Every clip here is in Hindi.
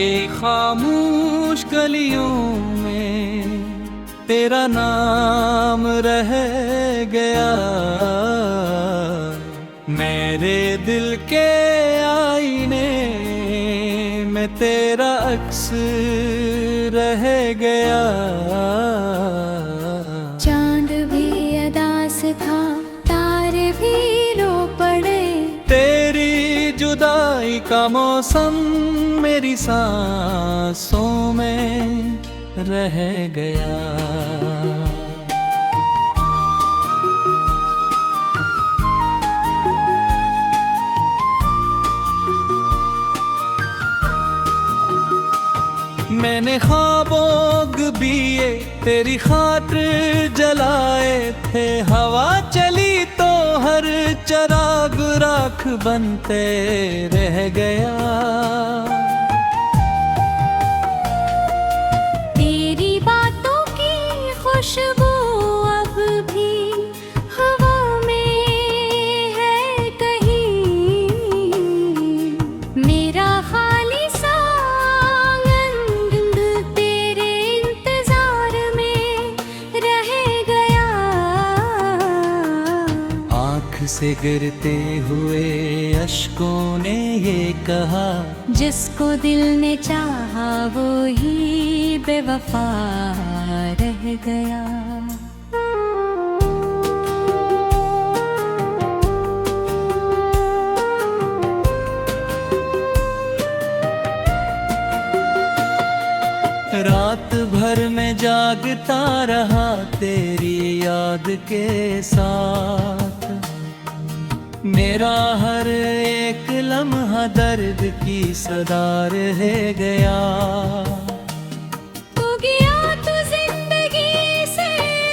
के खामोश गलियों में तेरा नाम रह गया। मेरे दिल के आईने में तेरा अक्स रह गया। चांद भी अदास था, तारे भी रो पड़े। तेरी जुदाई का मौसम मेरी सांसों में रह गया। मैंने ख्वाबों बिये तेरी खातिर जलाए थे। हवा चली तो हर चराग राख बनते रह गया। तेरी बातों की खुशबू अब भी हवा में है कहीं। मेरा खाली सा आंगन तेरे इंतजार में रह गया। आँख से गिरते हुए अश्कों ने ये कहा, जिसको दिल ने चाहा वो ही बेवफा रह गया। रात भर में जागता रहा तेरी याद के साथ। मेरा हर एक लम्हा दर्द की सदा रह गया। तू गया तो जिंदगी से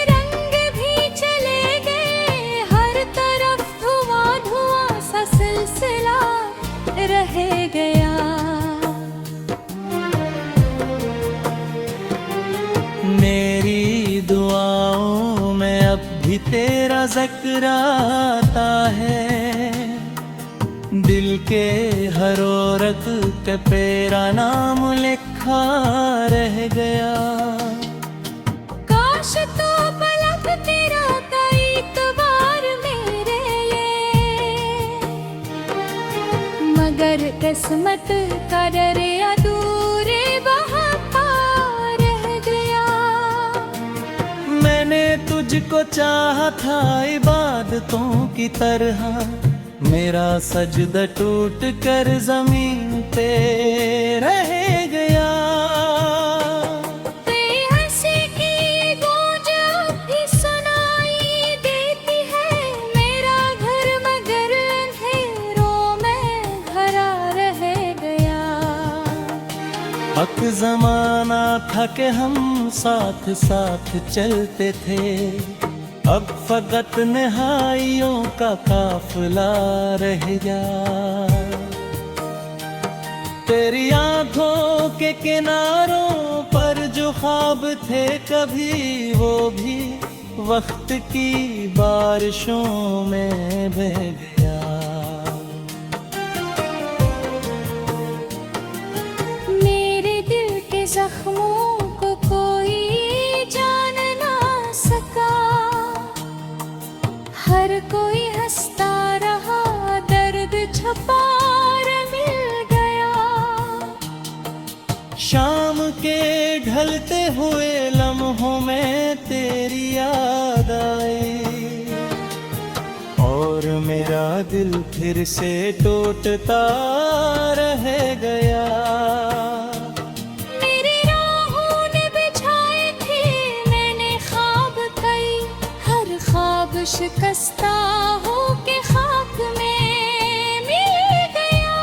रंग भी चले गए। हर तरफ धुआं धुआं सा सिलसिला रह गया। मेरी दुआओं में अब भी तेरा जिक्र आता है। दिल के हर औरत पे तेरा नाम लिखा रह गया। काश तो पलक तेरा एक बार मेरे लिए, मगर किस्मत का डरे अधूरे वहाँ पार रह गया। मैंने तुझको चाहा था इबादतों की तरह। मेरा सजदा टूट कर जमीन पे रह गया। तेरी हंसी की गूंज अब भी सुनाई देती है। मेरा घर मगर अंधेरों में भरा रह गया। हक जमाना था कि हम साथ साथ चलते थे। अब फकत निहाइयों का काफिला रह गया। तेरी आंखों के किनारों पर जो ख्वाब थे कभी, वो भी वक्त की बारिशों में बह गया। मेरे दिल के जख्मों को कोई जान ना सका। हर कोई हंसता रहा, दर्द छुपा मिल गया। शाम के ढलते हुए लम्हों में तेरी याद आई, और मेरा दिल फिर से टूटता रह गया। मेरी राहों ने बिछाए थे मैंने ख्वाब कई। हर ख्वाब शिकस्ता हो के खाक में मिल गया।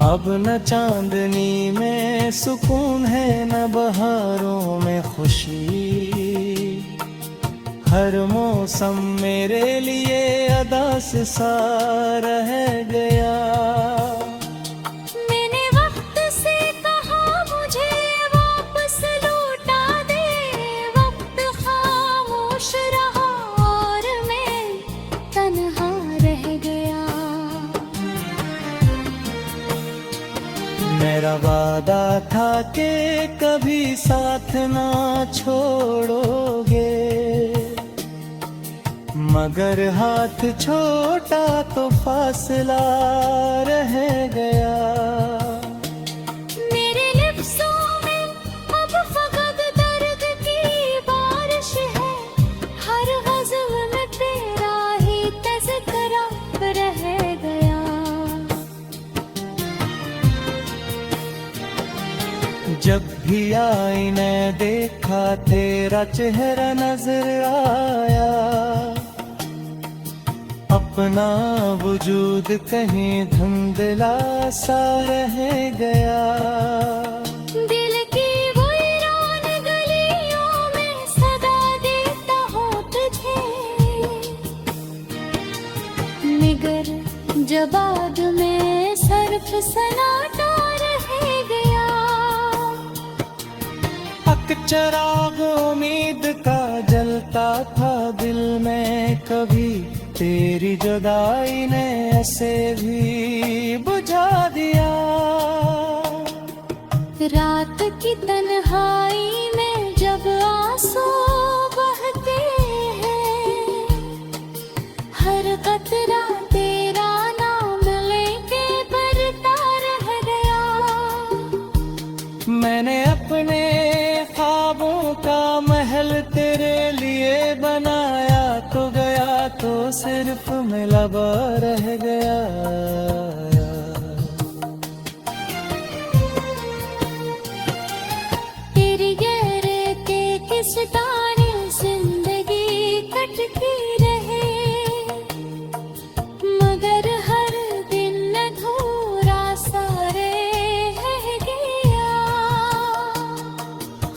अब न चांदनी में सुकून है न बहारों में खुशी। हर मौसम मेरे लिए अदास सा रह गया। मैंने वक्त से कहा मुझे वापस लौटा दे। वक्त खामोश रहा और मैं तन्हा रह गया। मेरा वादा था कि कभी साथ ना छोड़ोगे, मगर हाथ छोटा तो फासला रह गया। मेरे लिप्सों में अब फकत दर्द की बारिश है, हर गज़ल में तेरा ही तज़किरा रह गया। जब भी आईने देखा तेरा चेहरा नजर आया, अपना वजूद कहीं धुंधला सा रह गया। दिल की वो वीरान गलियों में सदा देता हूँ तुझे, मगर जबाद में सर्फ सन्नाटा रह गया। एक चिराग उम्मीद का जलता था दिल में, कभी तेरी जुदाई ने ऐसे भी बुझा दिया। रात की तन्हाई में जब आंसू बहते हैं, हर कतरा तेरा नाम लेके बरता रह गया। मैंने अपने ख्वाबों का महल तेरे लिए बनाया, तो गया तो सिर्फ मिलावा रह गया। तेरी गैर के किस ताने जिंदगी कटती रहे, मगर हर दिन अधूरा सा रह गया।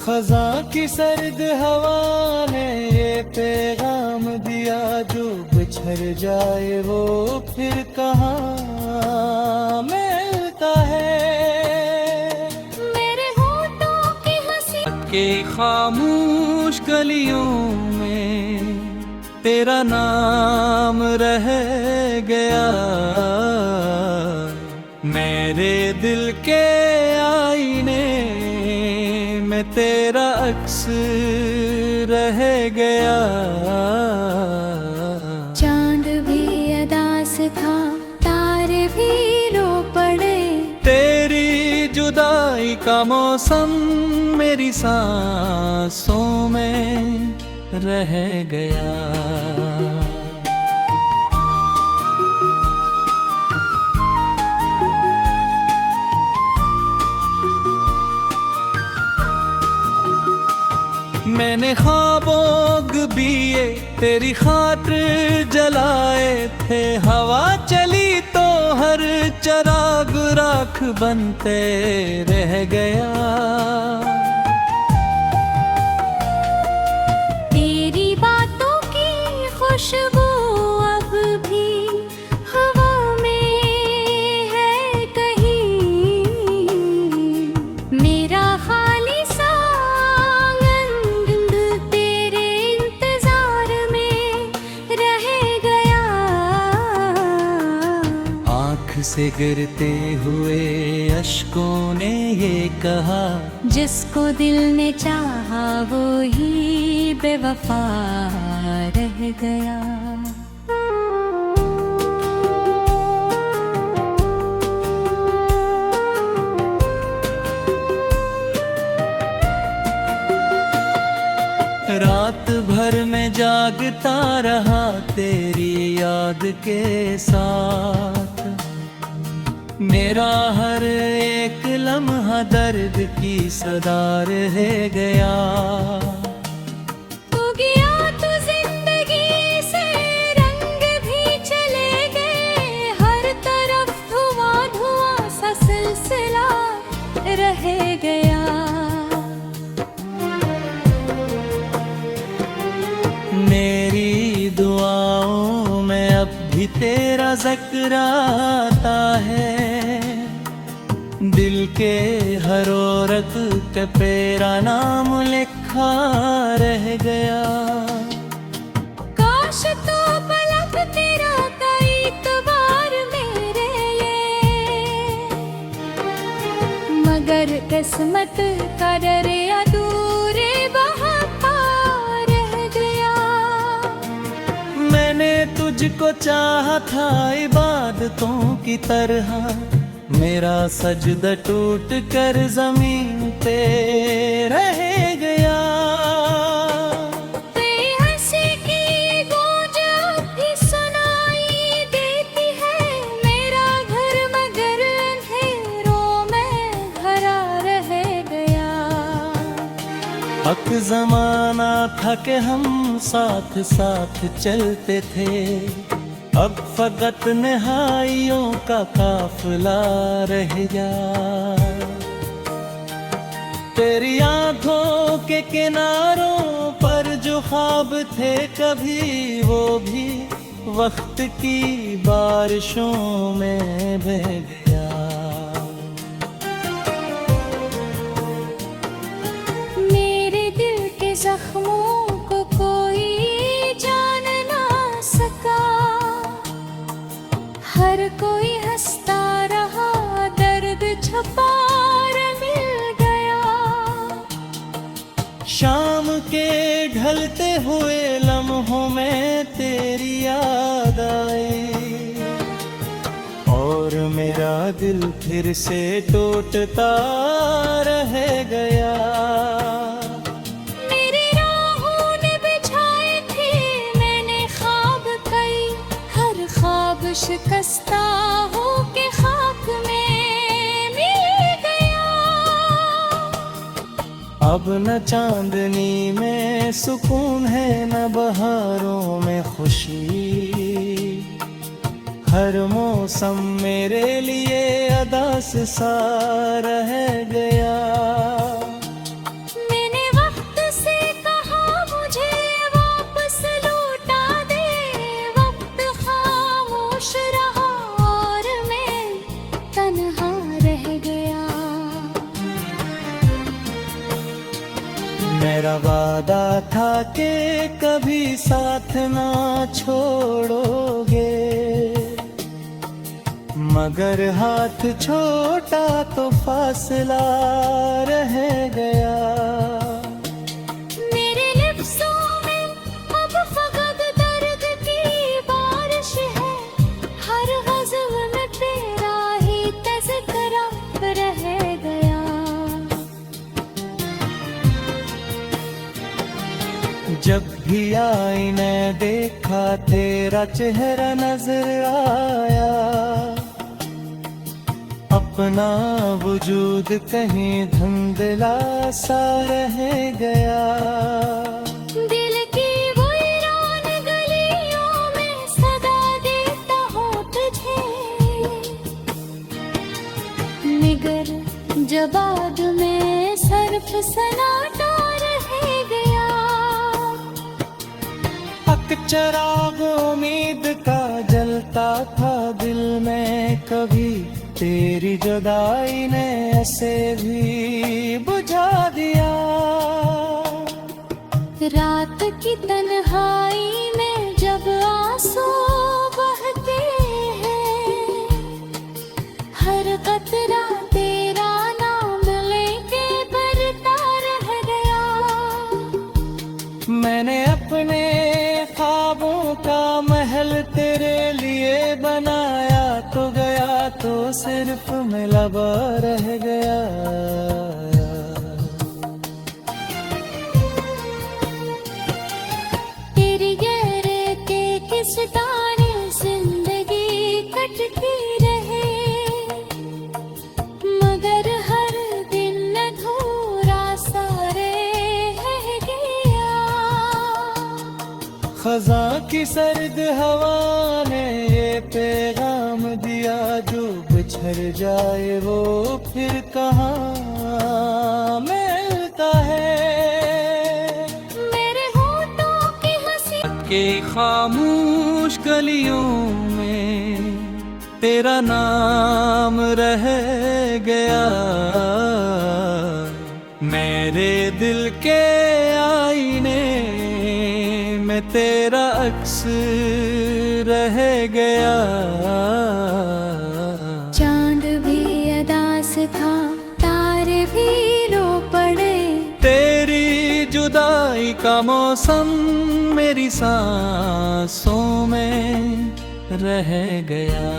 खजा की सर्द हवा ने ये पैगाम दिया, जो बिछड़ जाए वो फिर कहाँ मिलता है। मेरे होठों की हंसी के खामोश गलियों में तेरा नाम रह गया। मेरे दिल के आईने में तेरा अक्स रह गया। चांद भी अदास था, तारे भी रो पड़े, तेरी जुदाई का मौसम मेरी सांसों में रह गया। मैंने ख्वाबों बिए तेरी खातिर जलाए थे, हवा चली तो हर चराग राख बनते रह गया। तेरी बातों की खुशबू अब भी हवा में है कहीं, मेरा खाली सा आंगन तेरे इंतजार में रह गया। आँख से गिरते हुए अश्कों ने ये कहा, जिसको दिल ने चाहा वो ही बेवफा रह गया। रात भर में जागता रहा तेरी याद के साथ, मेरा हर एक लम्हा दर्द की सदा रह गया। तू गया तो जिंदगी से रंग भी चले गए, हर तरफ धुआं धुआं सा सिलसिला रह गया। मेरी दुआओं में अब भी तेरा जिक्र आता है, दिल के हर औरत पे तेरा नाम लिखा रह गया। काश तो पलक तेरा कई बार मेरे ये गर किस्मत का डरे अधूरे वहाँ पार रह गया। मैंने तुझको चाहा था इबादतों की तरह, मेरा सजदा टूट कर जमीन पे रह गया। बेहसी की गूंज अब भी सुनाई देती है, मेरा घर मगर अंधेरों में भरा रह गया। हक जमाना था कि हम साथ साथ चलते थे, अब फकत निहाइयों का काफिला रह गया। तेरी आंखों के किनारों पर जो ख्वाब थे कभी, वो भी वक्त की बारिशों में बह गया। मेरे दिल के जख्मों को कोई जान ना सका, हर कोई हंसता रहा, दर्द छुपा मिल गया। शाम के ढलते हुए लम्हों में तेरी याद आई, और मेरा दिल फिर से टूटता रह गया। मेरी राहों ने बिछाए थे मैंने ख्वाब कई, हर ख्वाब शिकस्ता हो के खाक में मिल गया। अब न चांदनी में सुकून है न बहारों में खुशी, हर मौसम मेरे लिए अदास सा रह गया। मैंने वक्त से कहा मुझे वापस लौटा दे, वक्त खामोश रहा और मैं तन्हा रह गया। मेरा वादा था कि कभी साथ ना छोड़ोगे, मगर हाथ छोटा तो फासला रह गया। मेरे लिप्सों में अब फकत दर्द की बारिश है, हर गज़ल में तेरा ही तज़किरा रह गया। जब भी आईने देखा तेरा चेहरा नजर आया, अपना वजूद कहीं धुंधला सा रह गया। दिल की वो वीरान गलियों में सदा देता हूँ तुझे, मगर जबाद में सर्फ सन्नाटा रह गया। हक चराग उम्मीद का जलता था दिल में कभी, तेरी जुदाई ने ऐसे भी बुझा दिया। रात की तन्हाई में जब आंसू बहते हैं, हर कतरा तेरा नाम लेके भरता रह गया। मैंने अपने ख्वाबों का महल तेरे लिए बनाया तो गया, तो सिर्फ मिलावा रह गया। तेरी गहरे के किस ताने जिंदगी कटती रहे, मगर हर दिन अधूरा सा रह गया। खजा की सर्द हवा ने ये पैगाम दिया, जो बिछड़ जाए वो फिर कहाँ मिलता है। मेरे होठों की हंसी के खामोश गलियों में तेरा नाम रह गया, मेरे दिल के आईने में तेरा अक्स रह गया। चांद भी अदास था, तारे भी रो पड़े। तेरी जुदाई का मौसम मेरी सांसों में रह गया।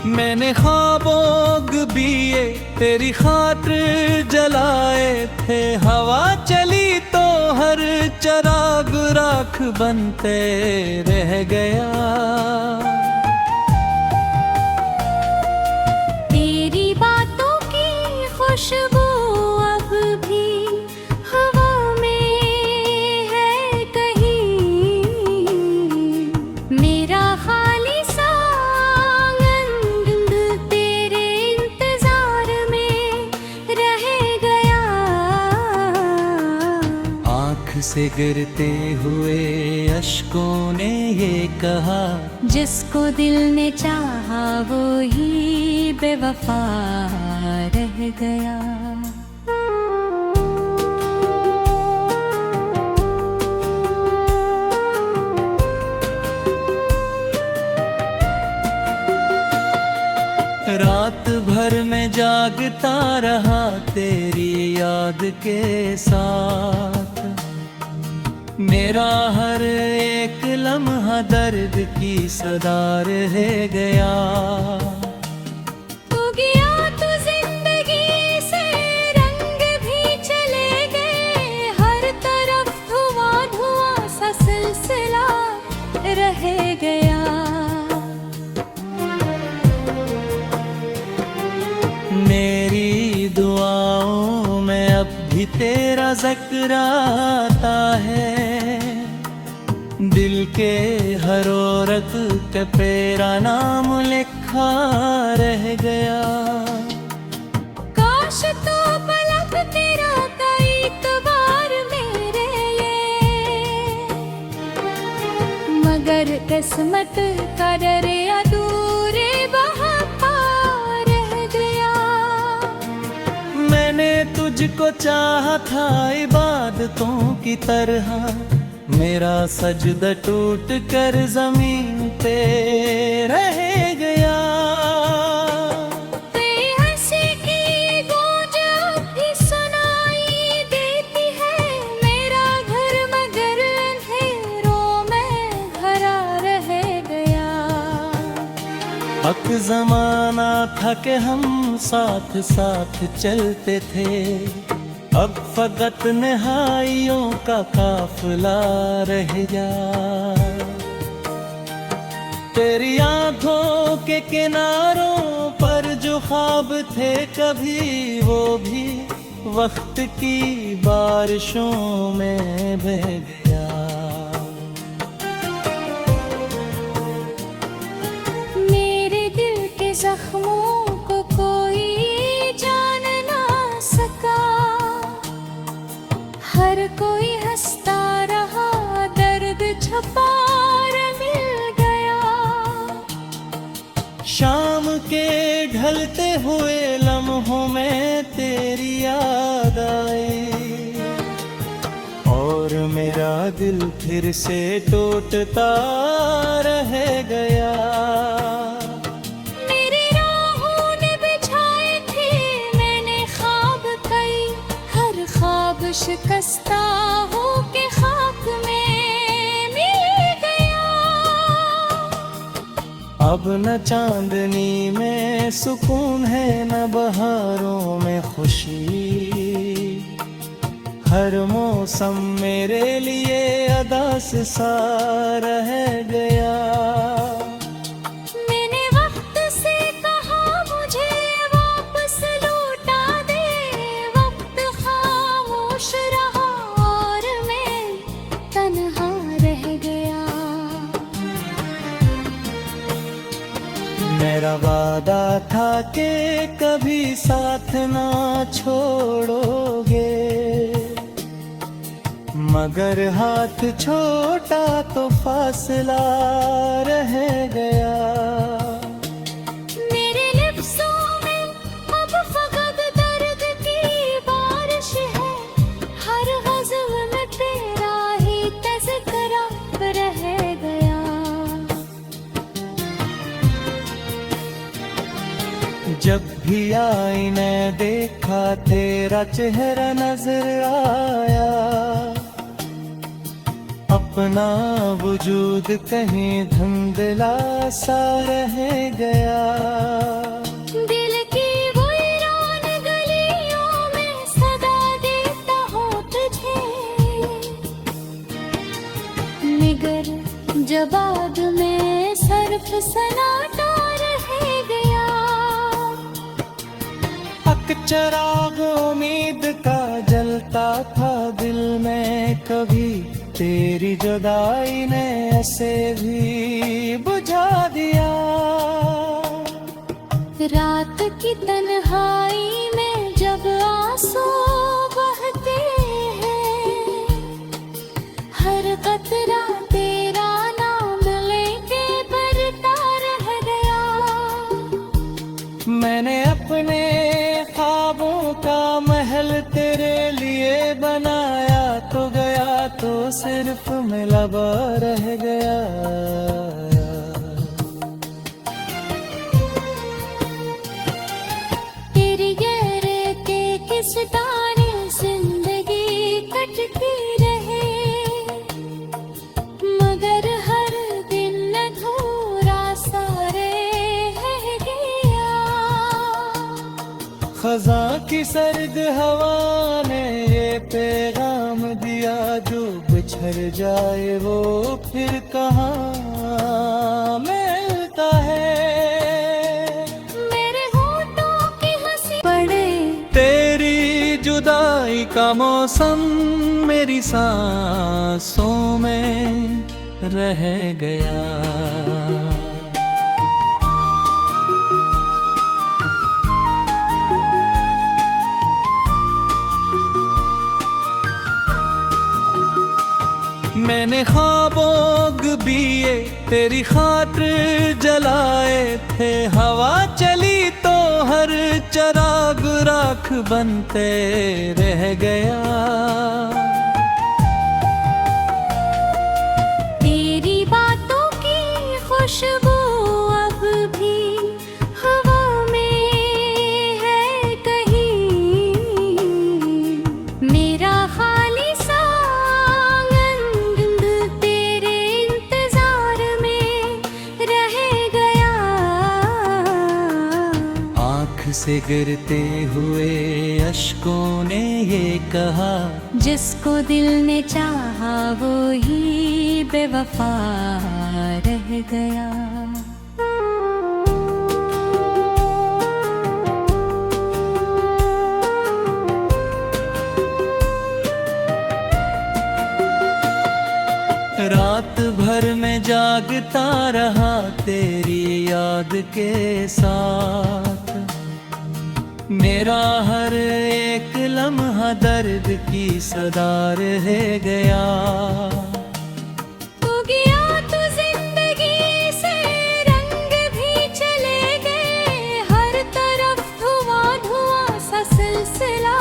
मैंने ख्वाबों बिए तेरी खातिर जलाए थे, हवा चली तो हर चराग राख बनते रह गया। तेरी बातों की खुशबू अब भी हवा में है कहीं, मेरा खाली सा से गिरते हुए अश्कों ने ये कहा, जिसको दिल ने चाहा वो ही बेवफा रह गया। रात भर में जागता रहा तेरी याद के साथ, मेरा हर एक लम्हा दर्द की सदा रह गया। तू गया तो जिंदगी से रंग भी चले गए, हर तरफ धुआं धुआं सा सिलसिला रह गया। मेरी दुआओं में अब भी तेरा जिक्र आता है, दिल के हर औरत पे तेरा नाम लिखा रह गया। काश तो पलक तेरा एक बार मेरे ये, मगर किस्मत का डर अधूरे बहाता रह गया। मैंने तुझको चाहा था इबादतों की तरह, मेरा सजदा टूट कर जमीन पे रह गया। तेरी हंसी की गूंज भी सुनाई देती है, मेरा घर मगर अंधेरों में भरा रह गया। हक जमाना था कि हम साथ साथ चलते थे, अब फकत निहाइयों का काफिला रह गया। तेरी आंखों के किनारों पर जो ख्वाब थे कभी, वो भी वक्त की बारिशों में बह गया। मेरे दिल के जख्मों को कोई जान ना सका, हर कोई हंसता रहा, दर्द छुपा मिल गया। शाम के ढलते हुए लम्हों में तेरी याद आई, और मेरा दिल फिर से टूटता रह गया। मेरी राहों ने बिछाए थे मैंने ख्वाब कई, हर ख्वाब शिकस्ता हो के खाक में मिल गया। अब न चांदनी में सुकून है न बहारों में खुशी, हर मौसम मेरे लिए अदास सा रह गया। मैंने वक्त से कहा मुझे वापस लौटा दे, वक्त खामोश रहा और मैं तन्हा रह गया। मेरा वादा था कि कभी साथ ना छोड़ोगे, मगर हाथ छोटा तो फासला रह गया। मेरे लिप्सों में अब फकत दर्द की बारिश है, हर गज़ल में तेरा जब भी आईने देखा तेरा चेहरा नजर आया, अपना वजूद कहीं धुंधला सा रह गया। दिल की वीरान गलियों में सदा देता हूँ तुझे, मगर जवाब में सिर्फ सन्नाटा रह गया। हक चिराग उम्मीद का जलता था दिल में, कभी तेरी जुदाई ने ऐसे भी बुझा दिया। रात की तन्हाई में जब आंसू बहते हैं, हर कतरा तेरा नाम लेके भरता रह गया। मैंने अपने ख्वाबों का महल तेरे लिए बनाया तो गया, तो सिर्फ मिलावा रह गया। तेरी गैर के किस ताने जिंदगी कटती रहे, मगर हर दिन अधूरा सा रह गया। खजा की सर्द हवा ने ये पैगाम दिया, जो बिछड़ जाए वो फिर कहाँ मिलता है। मेरे होठों की हंसी पड़े, तेरी जुदाई का मौसम मेरी सांसों में रह गया। मैंने ख्वाबों बिए तेरी खातिर जलाए थे, हवा चली तो हर चराग राख बनते रह गया। तेरी बातों की खुशबू अब भी हवा में है कहीं, मेरा खाली सा से गिरते हुए अश्कों ने ये कहा, जिसको दिल ने चाहा वो ही बेवफा रह गया। रात भर में जागता रहा तेरी याद के साथ, मेरा हर एक लम्हा दर्द की सदा रह गया। तू गया तो जिंदगी से रंग भी चले गए, हर तरफ धुआं धुआं सा सिलसिला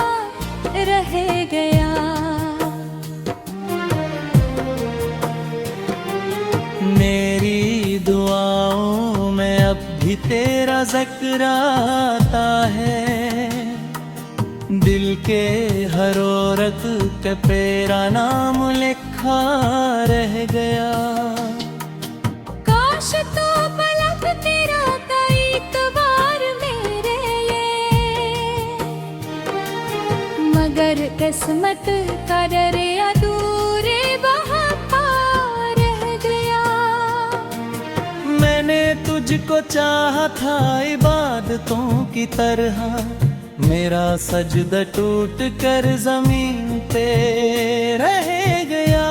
रह गया। मेरी दुआओं में अब भी तेरा जिक्र आता है, दिल के हर औरत पे तेरा नाम लिखा रह गया। काश तो पलक तेरा कई बार मेरे लिए, मगर किस्मत का डर अधूरे बहाता रह गया। मैंने तुझको चाहा था इबादतों की तरह, मेरा सजदा टूट कर जमीन पे रह गया।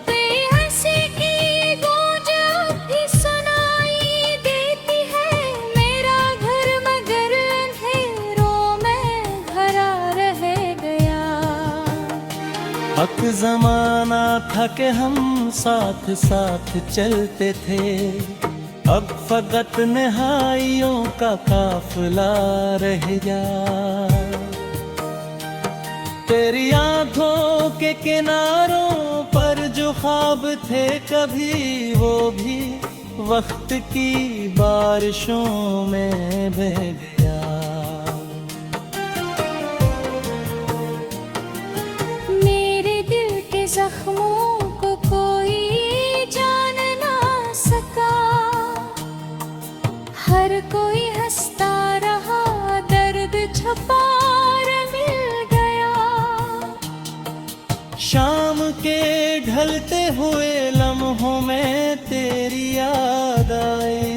तेरी हंसी की गूंज अब भी सुनाई देती है, मेरा घर मगर अंधेरों में भरा रह गया। हक जमाना था कि हम साथ साथ चलते थे, अब फकत निहाइयों का काफिला रह गया। तेरी आंखों के किनारों पर जो ख्वाब थे कभी वो भी वक्त की बारिशों में बह गया। मेरे दिल के जख्मों को कोई जान ना सका, हर कोई हंसता रहा, दर्द छुपा मिल गया। शाम के ढलते हुए लम्हों में तेरी याद आए,